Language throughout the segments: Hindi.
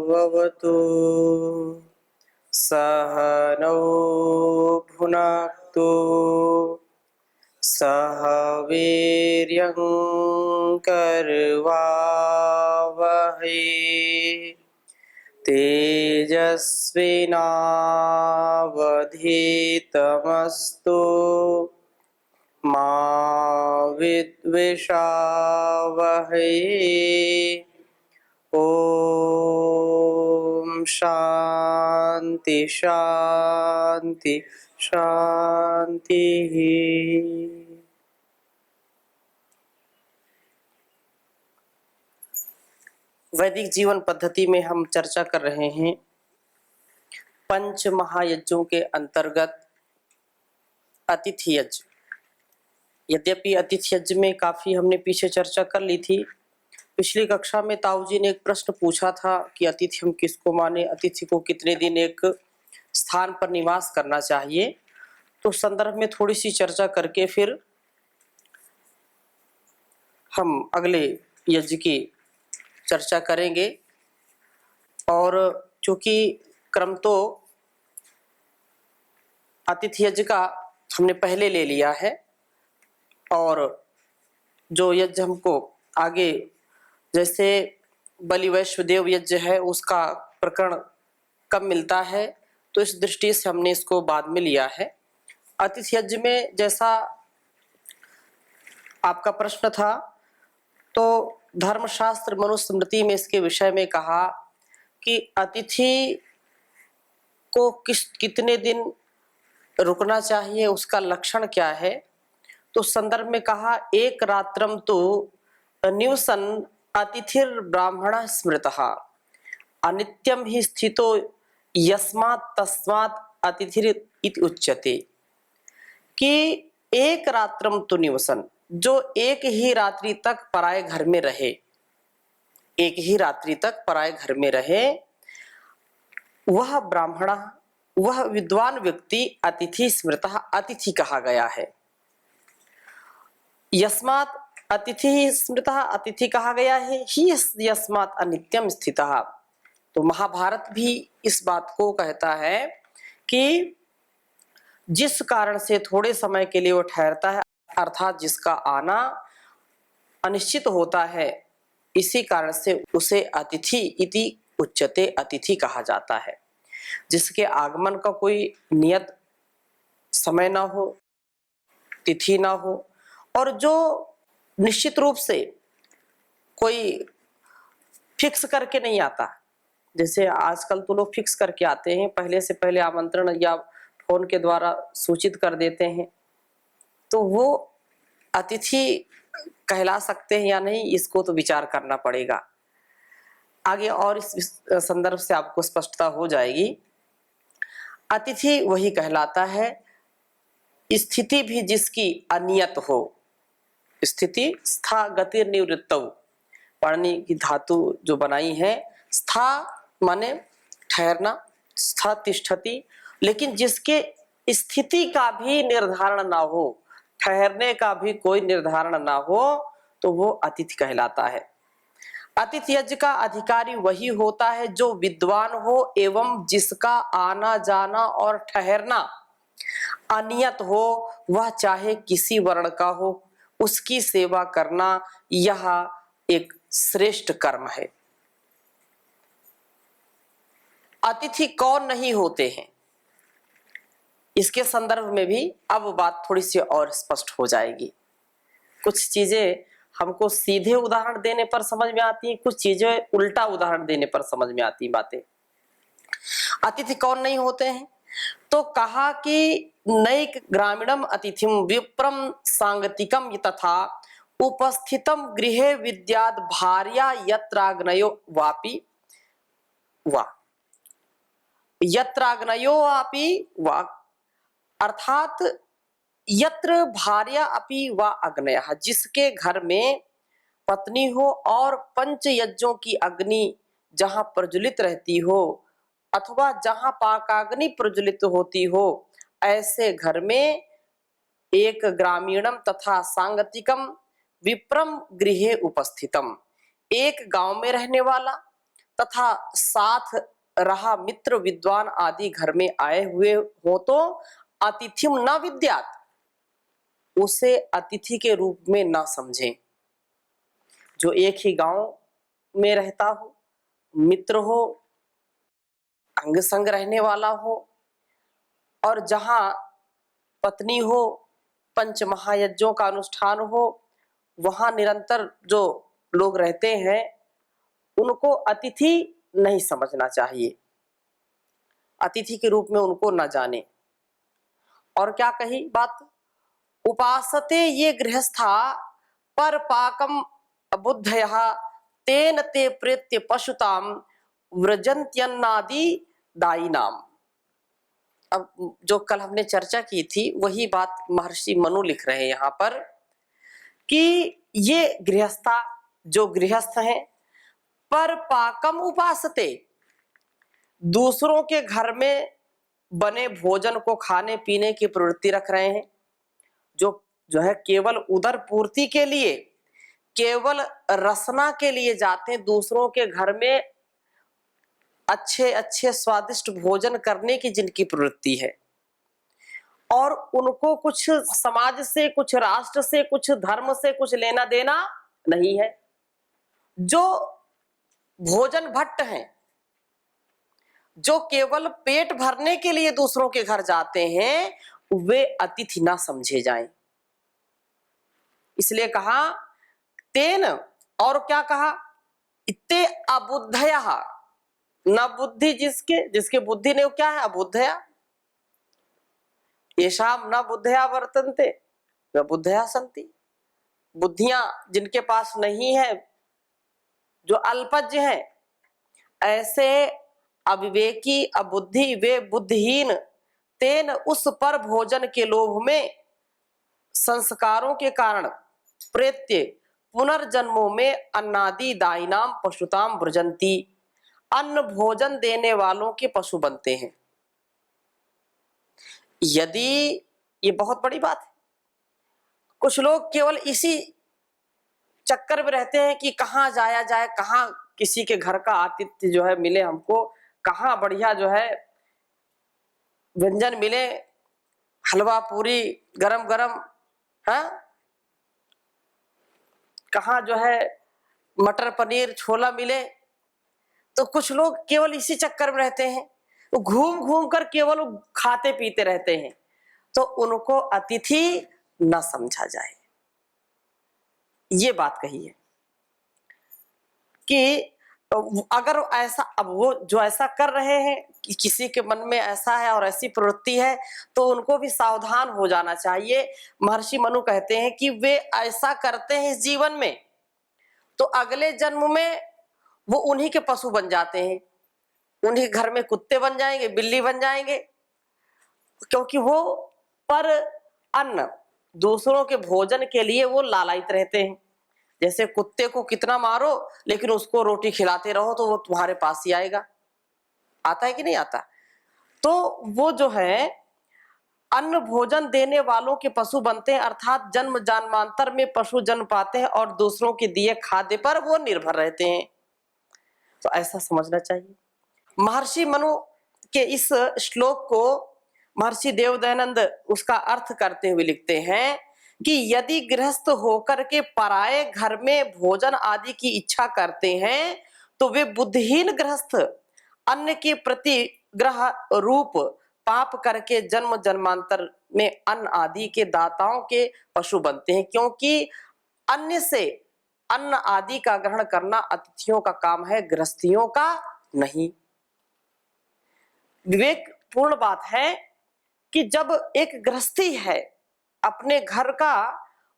सहनाववतु सहनौ भुनक्तु सह वीर्यं करवावहै तेजस्विनावधीतमस्तु मा विद्विषावहै। ओम शांति शांति शांति। वैदिक जीवन पद्धति में हम चर्चा कर रहे हैं पंच महायज्ञों के अंतर्गत अतिथि यज्ञ। यद्यपि अतिथि यज्ञ में काफी हमने पीछे चर्चा कर ली थी। पिछली कक्षा में ताऊ जी ने एक प्रश्न पूछा था कि अतिथि हम किसको माने, अतिथि को कितने दिन एक स्थान पर निवास करना चाहिए। तो संदर्भ में थोड़ी सी चर्चा करके फिर हम अगले यज्ञ की चर्चा करेंगे। और चूंकि क्रम तो अतिथि यज्ञ का हमने पहले ले लिया है और जो यज्ञ हमको आगे जैसे बलि वैश्वदेव यज्ञ है उसका प्रकरण कब मिलता है, तो इस दृष्टि से हमने इसको बाद में लिया है। अतिथि यज्ञ में जैसा आपका प्रश्न था, तो धर्मशास्त्र मनुस्मृति में इसके विषय में कहा कि अतिथि को कितने दिन रुकना चाहिए, उसका लक्षण क्या है। तो संदर्भ में कहा एक रात्रम तो न्यूसन अतिथिर ब्राह्मण स्मृतः अनित्यम ही स्थितो यस्मात् तस्मात् अतिथिर इति उच्यते। कि एक रात्रम तो न्यूसन, जो एक ही रात्रि तक पराये घर में रहे, एक ही रात्रि तक पराये घर में रहे, वह ब्राह्मण, वह विद्वान व्यक्ति अतिथि स्मृतः अतिथि कहा गया है। यस्मात् अतिथि स्मृतः अतिथि कहा गया है ही यस्मात् अनित्यम स्थितः। तो महाभारत भी इस बात को कहता है कि जिस कारण से थोड़े समय के लिए वो ठहरता है, अर्थात जिसका आना अनिश्चित होता है, इसी कारण से उसे अतिथि इति उच्यते, अतिथि कहा जाता है। जिसके आगमन का कोई नियत समय ना हो, तिथि ना हो, और जो निश्चित रूप से कोई फिक्स करके नहीं आता। जैसे आजकल तो लोग फिक्स करके आते हैं, पहले से पहले आमंत्रण या फोन के द्वारा सूचित कर देते हैं, तो वो अतिथि कहला सकते हैं या नहीं, इसको तो विचार करना पड़ेगा आगे, और इस संदर्भ से आपको स्पष्टता हो जाएगी। अतिथि वही कहलाता है स्थिति भी जिसकी अनियत हो। स्थिति स्था गतिर निवृत्तौ, पाणिनि की धातु जो बनाई है, स्था माने ठहरना, स्था तिष्ठति, लेकिन जिसके स्थिति का भी निर्धारण ना हो, ठहरने का भी कोई निर्धारण ना हो, तो वो अतिथि कहलाता है। अतिथि यज्ञ का अधिकारी वही होता है जो विद्वान हो एवं जिसका आना जाना और ठहरना अनियत हो, वह चाहे किसी वर्ण का हो, उसकी सेवा करना यह एक श्रेष्ठ कर्म है। अतिथि कौन नहीं होते हैं, इसके संदर्भ में भी अब बात थोड़ी सी और स्पष्ट हो जाएगी। कुछ चीजें हमको सीधे उदाहरण देने पर समझ में आती हैं, कुछ चीजें उल्टा उदाहरण देने पर समझ में आती बातें। अतिथि कौन नहीं होते हैं, तो कहा कि नैक ग्रामीणम अतिथिम विप्रम सांगतिकम तथा उपस्थितम गृहे विद्याद भार्या यत्राग्नयो वापि वा, यत्राग्नयो वापि वा, अर्थात यत्र भार्या अपि वा अग्नयः, जिसके घर में पत्नी हो और पंच यज्ञों की अग्नि जहां प्रज्वलित रहती हो, अथवा जहां पाकाग्नि प्रज्वलित होती हो, ऐसे घर में एक ग्रामीणम तथा सांगतिकम विप्रम गृहे उपस्थितम, एक गांव में रहने वाला तथा साथ रहा मित्र विद्वान आदि घर में आए हुए हो तो अतिथिम न विद्यात, उसे अतिथि के रूप में न समझें। जो एक ही गांव में रहता हो, मित्र हो, अंग संग रहने वाला हो, और जहां पत्नी हो, पंच महायज्ञों का अनुष्ठान हो, वहां निरंतर जो लोग रहते हैं उनको अतिथि नहीं समझना चाहिए, अतिथि के रूप में उनको न जाने। और क्या कही बात, उपासते ये गृहस्था पर पाकम बुद्धयः तेन ते प्रेत्य पशुताम व्रजन्त्यन्नादि दायिनाम। अब जो कल हमने चर्चा की थी वही बात महर्षि मनु लिख रहे हैं यहाँ पर कि ये गृहस्था, जो गृहस्थ हैं, पर पाकम उपासते, दूसरों के घर में बने भोजन को खाने पीने की प्रवृत्ति रख रहे हैं, जो है केवल उदर पूर्ति के लिए, केवल रसना के लिए जाते हैं, दूसरों के घर में अच्छे अच्छे स्वादिष्ट भोजन करने की जिनकी प्रवृत्ति है, और उनको कुछ समाज से, कुछ राष्ट्र से, कुछ धर्म से कुछ लेना देना नहीं है। जो भोजन भट्ट हैं, जो केवल पेट भरने के लिए दूसरों के घर जाते हैं, वे अतिथि ना समझे जाएं। इसलिए कहा तेन, और क्या कहा, इत्ते अबुद्धयः, न बुद्धि जिसके बुद्धि ने, क्या है, अबुद्धया, येषाम न बुद्धया वर्तन्ते न बुद्धया सन्ति, बुद्धियां जिनके पास नहीं है, जो अल्पज्ञ हैं, ऐसे अविवेकी अबुद्धि वे बुद्धिहीन तेन उस पर भोजन के लोभ में संस्कारों के कारण प्रेत्य पुनर्जन्मों में अन्नादि दायिनाम पशुताम व्रजंती, अन्न भोजन देने वालों के पशु बनते हैं। यदि, ये बहुत बड़ी बात है, कुछ लोग केवल इसी चक्कर में रहते हैं कि कहाँ जाया जाए, कहाँ किसी के घर का आतिथ्य जो है मिले हमको, कहाँ बढ़िया जो है व्यंजन मिले, हलवा पूरी गरम गरम, है कहाँ जो है मटर पनीर छोला मिले। तो कुछ लोग केवल इसी चक्कर में रहते हैं, वो घूम घूम कर केवल खाते पीते रहते हैं, तो उनको अतिथि न समझा जाए। ये बात कही है कि अगर ऐसा, अब वो जो ऐसा कर रहे हैं कि किसी के मन में ऐसा है और ऐसी प्रवृत्ति है, तो उनको भी सावधान हो जाना चाहिए। महर्षि मनु कहते हैं कि वे ऐसा करते हैं इस जीवन में, तो अगले जन्म में वो उन्हीं के पशु बन जाते हैं, उन्हीं घर में कुत्ते बन जाएंगे, बिल्ली बन जाएंगे, क्योंकि वो पर अन्न, दूसरों के भोजन के लिए वो लालायित रहते हैं। जैसे कुत्ते को कितना मारो लेकिन उसको रोटी खिलाते रहो तो वो तुम्हारे पास ही आएगा, आता है कि नहीं आता। तो वो जो है अन्न भोजन देने वालों के पशु बनते हैं, अर्थात जन्म जन्मांतर में पशु जन्म पाते हैं और दूसरों के दिए खाद्य पर वो निर्भर रहते हैं। तो ऐसा समझना चाहिए। महर्षि मनु के इस श्लोक को महर्षि देवदयानंद उसका अर्थ करते हुए लिखते हैं कि यदि गृहस्थ होकर के पराये घर में भोजन आदि की इच्छा करते हैं तो वे बुद्धिहीन गृहस्थ अन्न के प्रति ग्रह रूप पाप करके जन्म जन्मांतर में अन्न आदि के दाताओं के पशु बनते हैं, क्योंकि अन्य से अन्न आदि का ग्रहण करना अतिथियों का काम है, गृहस्थियों का नहीं। विवेकपूर्ण बात है कि जब एक गृहस्थी है, अपने घर का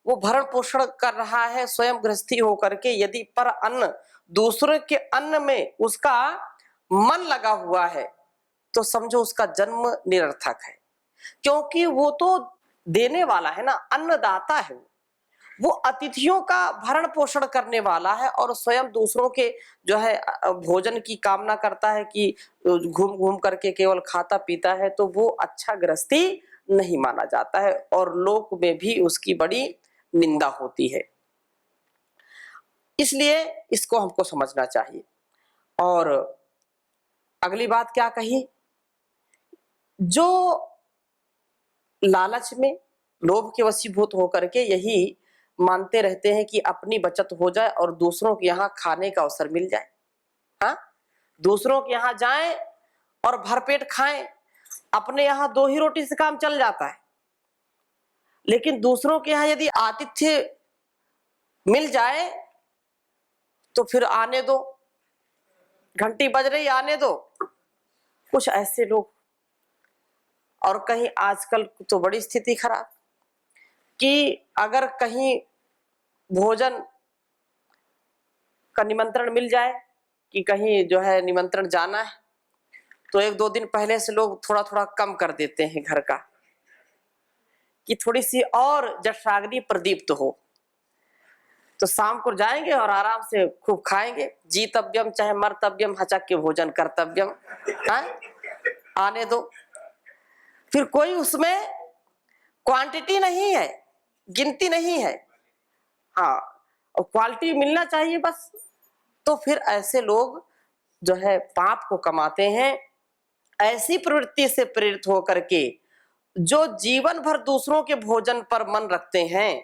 वो भरण पोषण कर रहा है स्वयं गृहस्थी होकर के, यदि पर अन्न, दूसरे के अन्न में उसका मन लगा हुआ है तो समझो उसका जन्म निरर्थक है, क्योंकि वो तो देने वाला है ना, अन्नदाता है, वो अतिथियों का भरण पोषण करने वाला है और स्वयं दूसरों के जो है भोजन की कामना करता है कि घूम घूम करके केवल खाता पीता है, तो वो अच्छा गृहस्थी नहीं माना जाता है और लोक में भी उसकी बड़ी निंदा होती है। इसलिए इसको हमको समझना चाहिए। और अगली बात क्या कही, जो लालच में, लोभ के वशीभूत होकर के यही मानते रहते हैं कि अपनी बचत हो जाए और दूसरों के यहाँ खाने का अवसर मिल जाए। हाँ, दूसरों के यहाँ जाएं और भरपेट खाएं, अपने यहाँ 2 ही रोटी से काम चल जाता है, लेकिन दूसरों के यहाँ यदि आतिथ्य मिल जाए तो फिर आने दो, घंटी बज रही आने दो। कुछ ऐसे लोग, और कहीं आजकल तो बड़ी स्थिति खराब कि अगर कहीं भोजन का निमंत्रण मिल जाए कि कहीं जो है निमंत्रण जाना है, तो 1-2 दिन पहले से लोग थोड़ा थोड़ा कम कर देते हैं घर का, कि थोड़ी सी और जठराग्नि प्रदीप्त हो। तो शाम को जाएंगे और आराम से खूब खाएंगे, जीतव्यम चाहे मर्तव्यम हचक के भोजन कर्तव्यम। हाँ, आने दो। फिर कोई उसमें क्वांटिटी नहीं है, गिनती नहीं है, हाँ, और क्वालिटी मिलना चाहिए बस। तो फिर ऐसे लोग जो है पाप को कमाते हैं। ऐसी प्रवृत्ति से प्रेरित होकर के जो जीवन भर दूसरों के भोजन पर मन रखते हैं,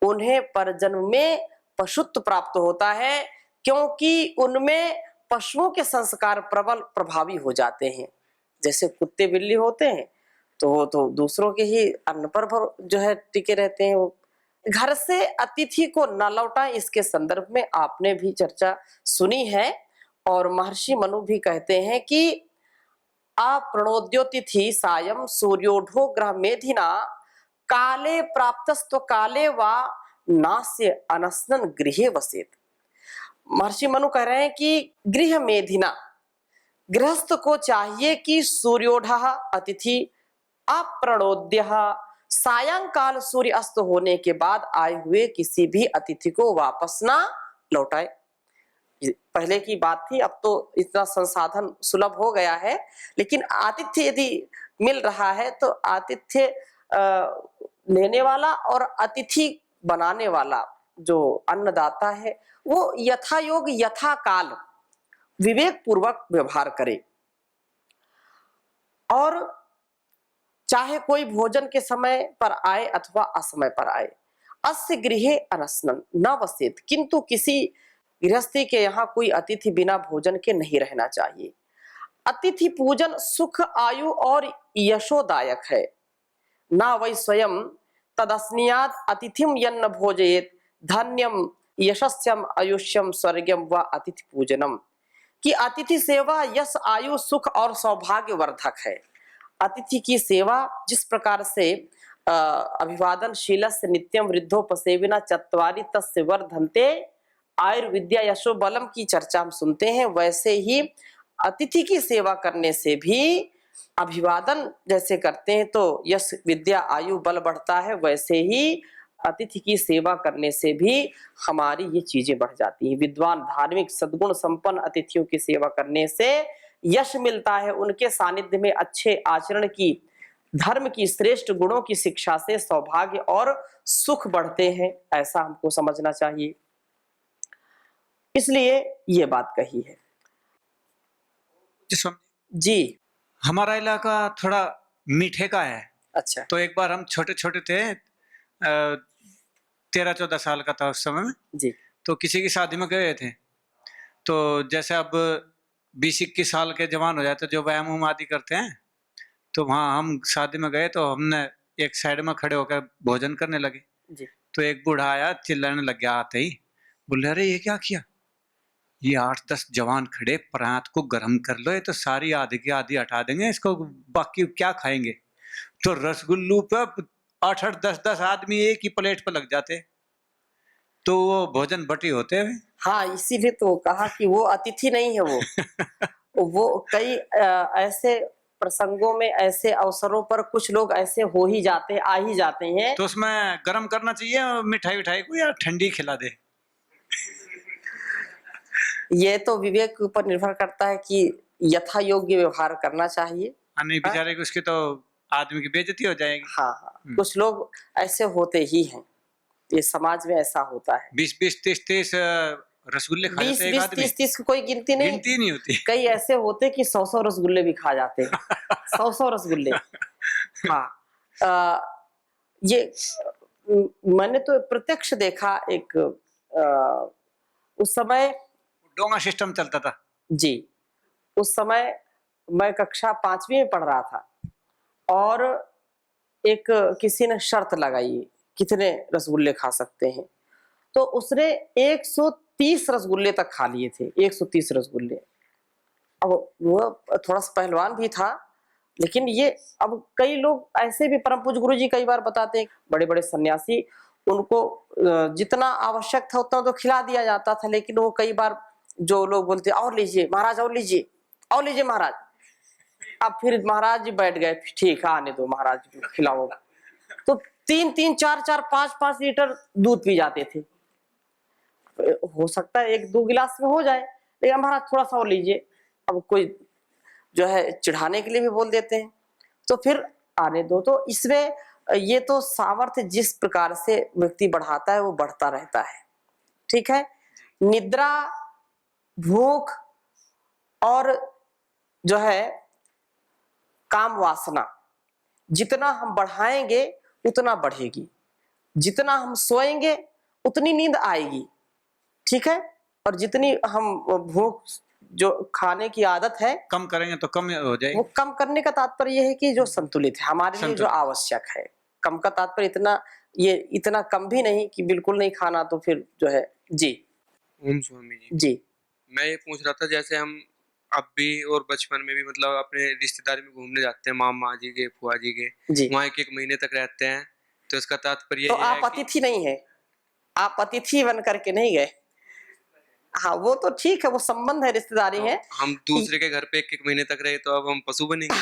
उन्हें परजन्म में पशुत्व प्राप्त होता है, क्योंकि उनमें पशुओं के संस्कार प्रबल प्रभावी हो जाते हैं। जैसे कुत्ते बिल्ली होते हैं तो वो तो दूसरों के ही अन्न पर जो है टिके रहते हैं। वो घर से अतिथि को न लौटाएं, इसके संदर्भ में आपने भी चर्चा सुनी है। और महर्षि मनु भी कहते हैं कि अप्रणोद्योतिथि सायं सूर्योढो ग्रह मेधिना काले प्राप्तस्त्व काले वा नास्य अनस्नन गृहे वसेत। महर्षि मनु कह रहे हैं कि गृह मेधिना, गृहस्थ को चाहिए कि सूर्योढः अतिथि अप्रणोद्य सायंकाल सूर्य अस्त होने के बाद आए हुए किसी भी अतिथि को वापस ना लौटाए। पहले की बात थी, अब तो इतना संसाधन सुलभ हो गया है, लेकिन आतिथ्य यदि मिल रहा है तो आतिथ्य लेने वाला और अतिथि बनाने वाला जो अन्नदाता है वो यथा योग यथा काल विवेक पूर्वक व्यवहार करे। और चाहे कोई भोजन के समय पर आए अथवा असमय पर आए, अस्य गृहे अनस्नन न वसेत, किंतु किसी गृहस्थी के यहाँ कोई अतिथि बिना भोजन के नहीं रहना चाहिए। अतिथि पूजन सुख आयु और यशोदायक है। ना वै स्वयं तदस्नियाद अतिथिम यन्न भोजयेत धन्यम यशस्यम आयुष्यम स्वर्गम व अतिथि पूजनम। कि अतिथि सेवा यश आयु सुख और सौभाग्य वर्धक है। अतिथि की सेवा जिस प्रकार से अभिवादनशीलस्य नित्यम वृद्धोपसेविना चत्वारि तस्य वर्धन्ते आयुर्विद्या यशो बलम की चर्चा हम सुनते हैं, वैसे ही अतिथि की सेवा करने से भी, अभिवादन जैसे करते हैं तो यश विद्या आयु बल बढ़ता है, वैसे ही अतिथि की सेवा करने से भी हमारी ये चीजें बढ़ जाती हैं। विद्वान धार्मिक सद्गुण संपन्न अतिथियों की सेवा करने से यश मिलता है, उनके सानिध्य में अच्छे आचरण की, धर्म की श्रेष्ठ गुणों की शिक्षा से सौभाग्य और सुख बढ़ते हैं, ऐसा हमको समझना चाहिए। इसलिए ये बात कही है जी। हमारा इलाका थोड़ा मीठे का है। अच्छा। तो एक बार हम छोटे छोटे थे, 13-14 साल का था उस समय में जी। तो किसी की शादी में गए थे। तो जैसे अब 20-21 साल के जवान हो जाते जो व्यायाम उम आदि करते हैं, तो वहाँ हम शादी में गए तो हमने एक साइड में खड़े होकर भोजन करने लगे जी। तो एक बूढ़ा आया, चिल्लाने लग गया आते ही, बोले अरे ये क्या किया, ये 8-10 जवान खड़े, परात को गर्म कर लो, ये तो सारी आधी की आधी हटा देंगे, इसको बाकी क्या खाएंगे। तो रसगुल्लू पे 8-8 10-10 आदमी एक ही प्लेट पर लग जाते, तो वो भोजन बटी होते हैं। हाँ, इसीलिए तो कहा कि वो अतिथि नहीं है वो कई ऐसे प्रसंगों में, ऐसे अवसरों पर कुछ लोग ऐसे हो ही जाते, आ ही जाते हैं। तो उसमें गर्म करना चाहिए मिठाई विठाई को, या ठंडी खिला दे। ये तो विवेक के ऊपर निर्भर करता है कि यथा योग्य व्यवहार करना चाहिए। नहीं बेचारे को, उसकी तो आदमी की बेइज्जती हो जाएगी। हाँ हाँ, कुछ लोग ऐसे होते ही हैं, ये समाज में ऐसा होता है। 20-20 30-30 रसगुल्ले खा जाता 20 है एक 20 आदमी, 30 30 की कोई गिनती नहीं। गिनती नहीं होती। कई ऐसे होते कि 100 रसगुल्ले भी खा जाते हैं, 100 रसगुल्ले। हाँ, अ, ये मैंने तो प्रत्यक्ष देखा एक, उस समय, डोंगा सिस्टम चलता था। जी, उस समय मैं कक्षा 5वीं में पढ़ रहा था और एक किसी ने शर्त लगाई, कितने रसगुल्ले खा सकते हैं। तो उसने 130 रसगुल्ले तक खा लिए थे, 130 रसगुल्ले। अब वो थोड़ा सा पहलवान भी था, लेकिन ये, अब कई लोग ऐसे भी, परम पूज्य गुरु जी कई बार बताते हैं, बड़े बड़े सन्यासी, उनको जितना आवश्यक था उतना तो खिला दिया जाता था, लेकिन वो कई बार, जो लोग बोलते और लीजिए महाराज, और लीजिए, और लीजिए महाराज। अब फिर महाराज जी बैठ गए, ठीक है आने दो महाराज, खिलाओ। तो 3-3 4-4 5-5 लीटर दूध पी जाते थे। हो सकता है 1-2 गिलास में हो जाए, लेकिन महाराज थोड़ा सा और लीजिए। अब कोई जो है चिढ़ाने के लिए भी बोल देते हैं, तो फिर आने दो। तो इसमें ये तो सामर्थ्य जिस प्रकार से व्यक्ति बढ़ाता है वो बढ़ता रहता है, ठीक है। निद्रा, भूख और जो है काम वासना, जितना हम बढ़ाएंगे उतना बढ़ेगी, जितना हम सोएंगे उतनी नींद आएगी, ठीक है। और जितनी हम भूख, जो खाने की आदत है, कम करेंगे तो कम हो वो जाएगी। कम करने का तात्पर्य ये है कि जो संतुलित है हमारे लिए, जो संतुलित। आवश्यक है। कम का तात्पर्य इतना, ये इतना कम भी नहीं कि बिल्कुल नहीं खाना, तो फिर जो है। जी ओम स्वामी जी, जी मैं ये पूछ रहा था, जैसे हम अब भी और बचपन में भी मतलब अपने रिश्तेदारी में घूमने जाते हैं, मामा जी के, फुआ जी के, जी। वहाँ 1-1 महीने तक रहते हैं, तो इसका तात्पर्य तो ये है आप कि अतिथि नहीं है, आप अतिथि बन करके नहीं गए। हाँ, वो तो ठीक है, वो संबंध है, रिश्तेदारी तो है। हम दूसरे के घर पे 1-1 महीने तक रहे तो अब हम पशु बनेंगे?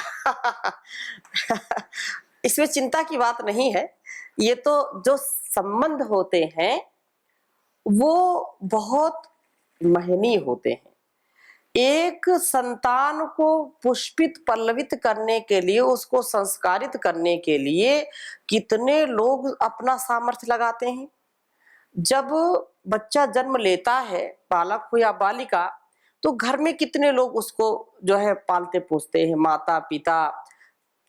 इसमें चिंता की बात नहीं है। ये तो जो संबंध होते हैं वो बहुत महनीय होते हैं। एक संतान को पुष्पित पल्लवित करने के लिए, उसको संस्कारित करने के लिए कितने लोग अपना सामर्थ्य लगाते हैं। जब बच्चा जन्म लेता है, बालक हो या बालिका, तो घर में कितने लोग उसको जो है पालते पोसते हैं, माता पिता,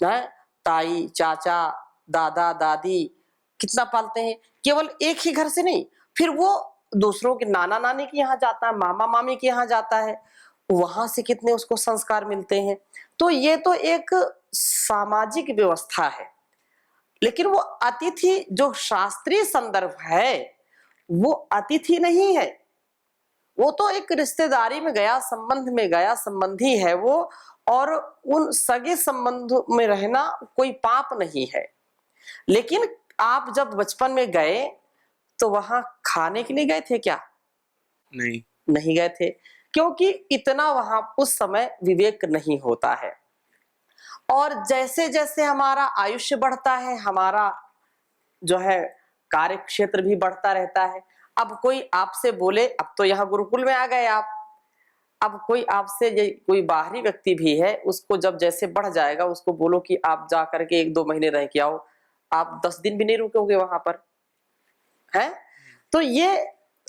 हैं, ताई चाचा, दादा दादी, कितना पालते हैं। केवल एक ही घर से नहीं, फिर वो दूसरों के नाना नानी के यहाँ जाता है, मामा मामी के यहाँ जाता है, वहां से कितने उसको संस्कार मिलते हैं। तो ये तो एक सामाजिक व्यवस्था है। लेकिन वो अतिथि जो शास्त्रीय संदर्भ है, वो अतिथि नहीं है, वो तो एक रिश्तेदारी में गया, संबंध में गया, संबंधी है वो। और उन सगे संबंध में रहना कोई पाप नहीं है। लेकिन आप जब बचपन में गए तो वहां खाने के लिए गए थे क्या? नहीं। नहीं गए थे, क्योंकि इतना वहां उस समय विवेक नहीं होता है। और जैसे जैसे हमारा आयुष्य बढ़ता है, हमारा जो है कार्य क्षेत्र भी बढ़ता रहता है। अब कोई आपसे बोले, अब तो यहाँ गुरुकुल में आ गए आप, अब कोई आपसे कोई बाहरी व्यक्ति भी है, उसको जब जैसे बढ़ जाएगा, उसको बोलो कि आप जा करके 1-2 महीने रह के आओ, आप 10 दिन भी नहीं रुकोगे वहां पर, है। तो ये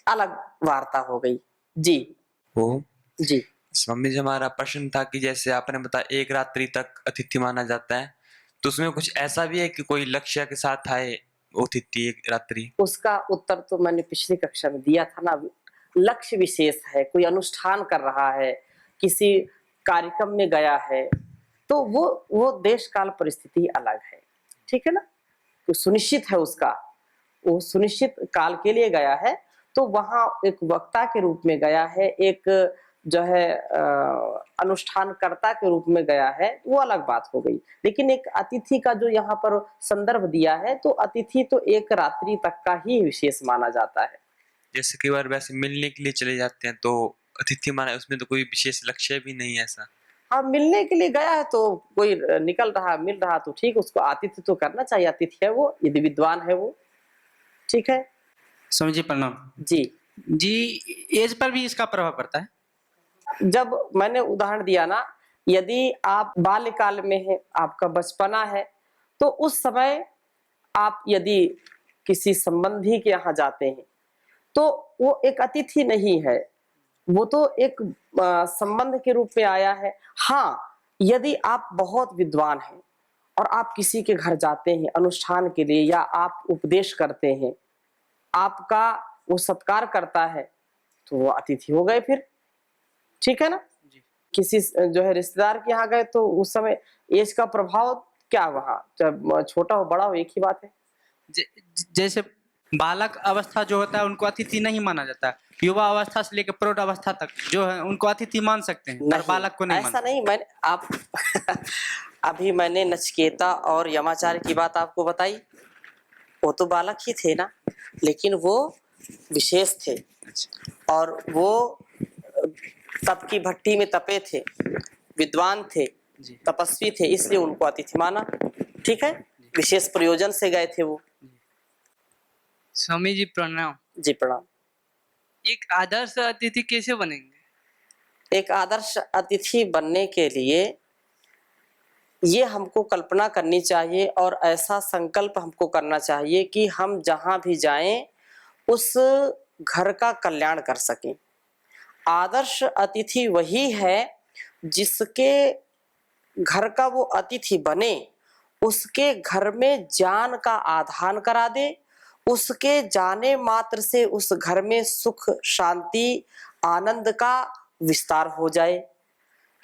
अलग वार्ता हो गई। जी वो जी स्वामी जी, हमारा प्रश्न था कि जैसे आपने बताया 1 रात्रि तक अतिथि माना जाता है, तो उसमें कुछ ऐसा भी है कि कोई लक्ष्य के साथ आए अतिथि 1 रात्रि? उसका उत्तर तो मैंने पिछली कक्षा में दिया था ना। लक्ष्य विशेष है, कोई अनुष्ठान कर रहा है, किसी कार्यक्रम में गया है, तो वो देश काल परिस्थिति अलग है, ठीक है ना। तो सुनिश्चित है उसका, वो सुनिश्चित काल के लिए गया है, तो वहां एक वक्ता के रूप में गया है, एक जो है अनुष्ठानकर्ता के रूप में गया है, वो अलग बात हो गई। लेकिन एक अतिथि का जो यहाँ पर संदर्भ दिया है, तो अतिथि तो 1 रात्रि तक का ही विशेष माना जाता है। जैसे कई बार वैसे मिलने के लिए चले जाते हैं तो अतिथि माना, उसमें तो कोई विशेष लक्ष्य भी नहीं है ऐसा? हाँ, मिलने के लिए गया है तो कोई निकल रहा, मिल रहा तो ठीक, उसको आतिथ्य तो करना चाहिए। अतिथि है वो, यदि विद्वान है वो, ठीक है। स्वामी जी प्रणाम जी जी। एज पर भी इसका प्रभाव पड़ता है? जब मैंने उदाहरण दिया ना, यदि आप बाल्यकाल में है, आपका बचपना है, तो उस समय आप यदि किसी संबंधी के यहाँ जाते हैं, तो वो एक अतिथि नहीं है, वो तो एक संबंध के रूप में आया है। हाँ, यदि आप बहुत विद्वान हैं और आप किसी के घर जाते हैं अनुष्ठान के लिए या आप उपदेश करते हैं, आपका वो सत्कार करता है, तो वो अतिथि हो गए फिर, ठीक है ना? किसी जो है रिश्तेदार के यहाँ गए तो उस समय एज का प्रभाव क्या वहाँ, जब छोटा हो बड़ा हो एक ही बात है। जैसे बालक अवस्था जो होता है उनको अतिथि नहीं माना जाता, युवा अवस्था से लेकर प्रौढ़ अवस्था तक जो है उनको अतिथि मान सकते हैं, पर बालक को नहीं ऐसा मानते। नहीं, मैंने आप अभी मैंने नचिकेता और यमाचार्य की बात आपको बताई, वो तो बालक ही थे ना, लेकिन वो विशेष थे और वो तप की भट्टी में तपे थे, विद्वान थे, तपस्वी थे, इसलिए उनको अतिथि माना। ठीक है, विशेष प्रयोजन से गए थे वो। स्वामी जी प्रणाम। जी प्रणाम। एक आदर्श अतिथि कैसे बनेंगे? एक आदर्श अतिथि बनने के लिए ये हमको कल्पना करनी चाहिए और ऐसा संकल्प हमको करना चाहिए कि हम जहाँ भी जाएं उस घर का कल्याण कर सकें। आदर्श अतिथि वही है जिसके घर का वो अतिथि बने, उसके घर में ज्ञान का आदान करा दे, उसके जाने मात्र से उस घर में सुख शांति आनंद का विस्तार हो जाए।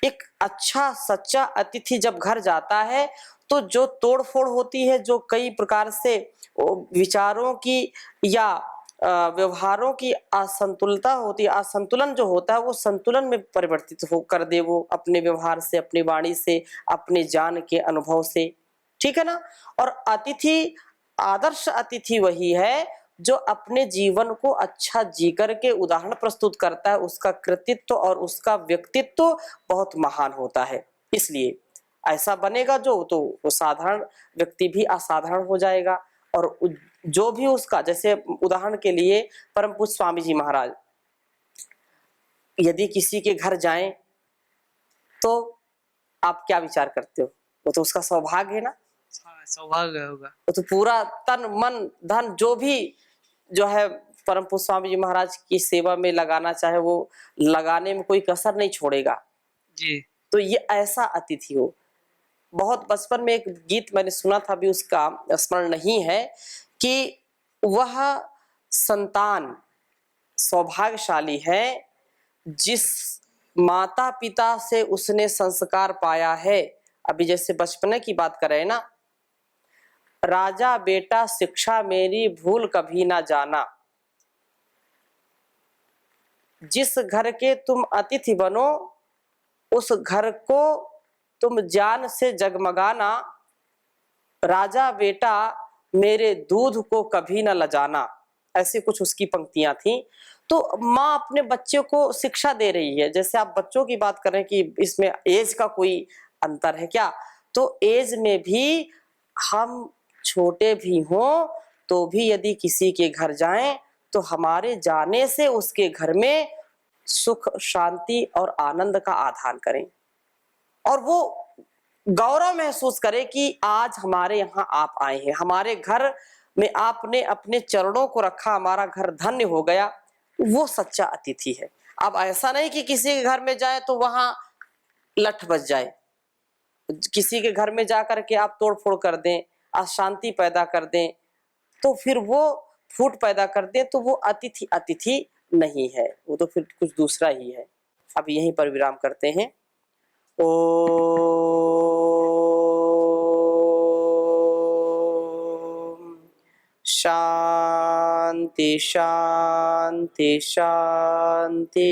एक अच्छा सच्चा अतिथि जब घर जाता है तो जो तोड़फोड़ होती है, जो कई प्रकार से विचारों की या व्यवहारों की असंतुलता होती है, असंतुलन जो होता है वो संतुलन में परिवर्तित हो कर दे, वो अपने व्यवहार से, अपनी वाणी से, अपने ज्ञान के अनुभव से। ठीक है ना? और अतिथि, आदर्श अतिथि वही है जो अपने जीवन को अच्छा जी करके उदाहरण प्रस्तुत करता है, उसका कृतित्व और उसका व्यक्तित्व बहुत महान होता है। इसलिए ऐसा बनेगा तो वो साधारण व्यक्ति भी असाधारण हो जाएगा। और जो भी उसका, जैसे उदाहरण के लिए परम पूज्य स्वामी जी महाराज यदि किसी के घर जाएं तो आप क्या विचार करते हो? वो तो उसका सौभाग्य है ना, सौभाग्य होगा। वो तो पूरा तन मन धन जो भी जो है परम पूज्य स्वामी जी महाराज की सेवा में लगाना चाहे वो लगाने में कोई कसर नहीं छोड़ेगा जी। तो ये ऐसा अतिथि हो। बहुत बचपन में एक गीत मैंने सुना था, अभी उसका स्मरण नहीं है, कि वह संतान सौभाग्यशाली है जिस माता पिता से उसने संस्कार पाया है। अभी जैसे बचपने की बात करें ना, राजा बेटा शिक्षा मेरी भूल कभी ना जाना, जिस घर के तुम अतिथि बनो उस घर को तुम ज्ञान से जगमगाना, राजा बेटा मेरे दूध को कभी न लजाना। ऐसी कुछ उसकी पंक्तियां थी। तो माँ अपने बच्चे को शिक्षा दे रही है। जैसे आप बच्चों की बात करें कि इसमें एज का कोई अंतर है क्या, तो एज में भी हम छोटे भी हों तो भी यदि किसी के घर जाएं तो हमारे जाने से उसके घर में सुख शांति और आनंद का आदान करें और वो गौरव महसूस करे कि आज हमारे यहाँ आप आए हैं, हमारे घर में आपने अपने चरणों को रखा, हमारा घर धन्य हो गया। वो सच्चा अतिथि है। अब ऐसा नहीं कि किसी के घर में जाए तो वहां लठ बज जाए, किसी के घर में जाकर के आप तोड़फोड़ कर दें, अशांति पैदा कर दें, तो फिर वो फूट पैदा कर दें, तो वो अतिथि अतिथि नहीं है, वो तो फिर कुछ दूसरा ही है। अब यहीं पर विराम करते हैं। ओम शांति शांति शांति।